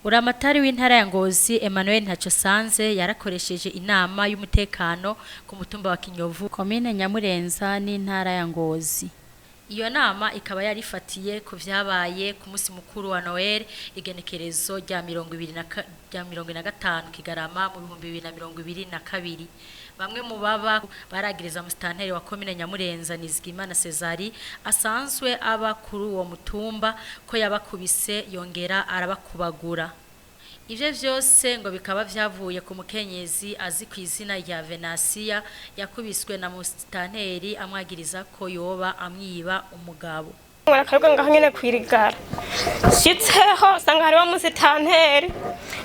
Bulamatari w'intara ya Ngozi Emmanuel NTACONSANZE yarakoresheje inama y'umutekano ku mutumba wa Kinyovu komine Nyamurenza n'intara ya Ngozi. Iyo nama ikaba yarifatiye ku vyabaye ku munsi mukuru wa Noel igenekerezo rya 2025 Kigarama mu 2022. Bamwe mu baba baragiriza Musitanteri wa komine Nyamurenza Nizigimana Cezari asanzwe aba kuri uwo mutumba ko yabakubise yongera arabakubagura. Ivyo vyose ngo bikaba vyavuye ku mukenyezi azi kw'izina rya Venasiya yakubiswe na Musitanteri amwagiriza ko yoba amwiba umugabo. Mwarakabwa ngaho nyene kwirigara. Shitseho sanga hariho Musitanteri.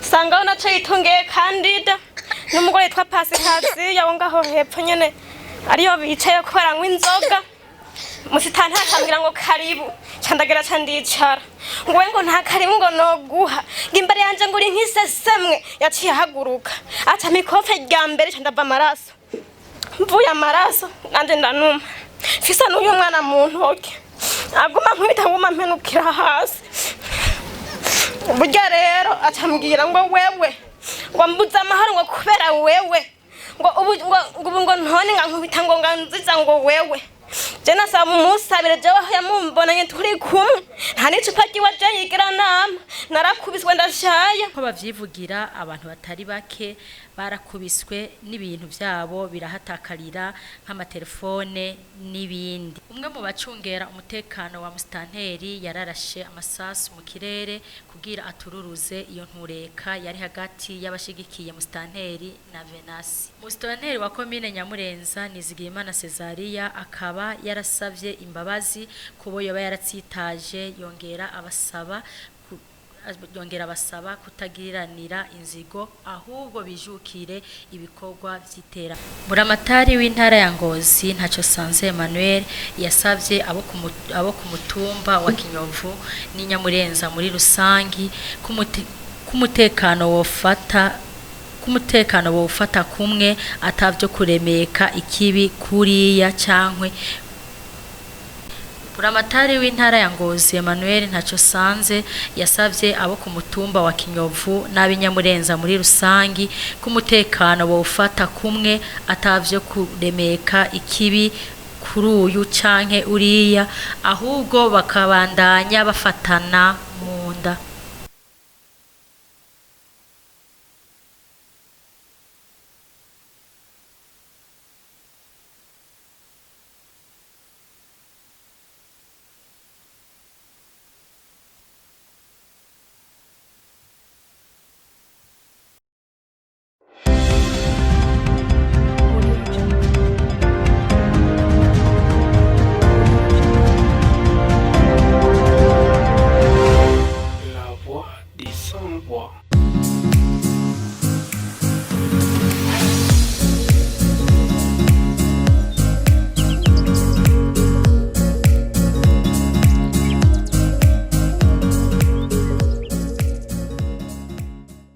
Sanga naco yitungeye kandida. N'umugore yitwa Pasikazi yawo ngaho hepfo nyene ariyo bicaye ko baranywa inzoga. Musitanteri akambwira ngo karibu candagera candicara ngo ngo nta karibu ngo noguha ngimbere yanje ngo uri nk'isesemwe yaciye haguruka aca mikofe rya mbere candava amaraso mvuye amaraso nanje ndanuma fisa n'uyu mwana mu ntoke aguma nkubita nguma mpenukira hasi burya rero acambwira ngo wewe ngo mbuza amahoro ngo kubera wewe ngo ubu ngo ntone ngankubita ngo nziza ngo wewe Jena samu musabire jewe yamumbonanye turi kumwe nta n'icupa ryiwe je yigira nama narakubiswe ndashaya ko bavyivugira abantu batari bake barakubiswe n'ibintu vyabo birahatakarira nk'amatelefone n'ibindi. Umwe mu bacungera umutekano wa Musitanteri yararashe amasasu mu kirere kugira atururuze iyo ntureka yari hagati y'abashigikiye Musitanteri na Venasi. Musitanteri wa komine Nyamurenza Nizigimana Cezariya akaba yarasavye imbabazi kubo yoba yaratsitaje yongera abasaba kutagiriranira inzigo ahubwo bijukire ibikorwa vy'itera. Bulamatari w'intara ya Ngozi NTACONSANZE Emmanuel yasavye abo ku mutumba wa Kinyovu ni Nyamurenza muri rusangi kumutekano wofata kumwe atavyo kuremeka ikibi kuriya cankwe. Bulamatari w'intara ya Ngozi Emmanuel NTACONSANZE yasavye abo ku mutumba wa Kinyovu n'abinyamurenza muri rusangi kumutekano wofata kumwe atavyo kuremeka ikibi kuri uyu canke uriya ahubwo bakabandanya bafatana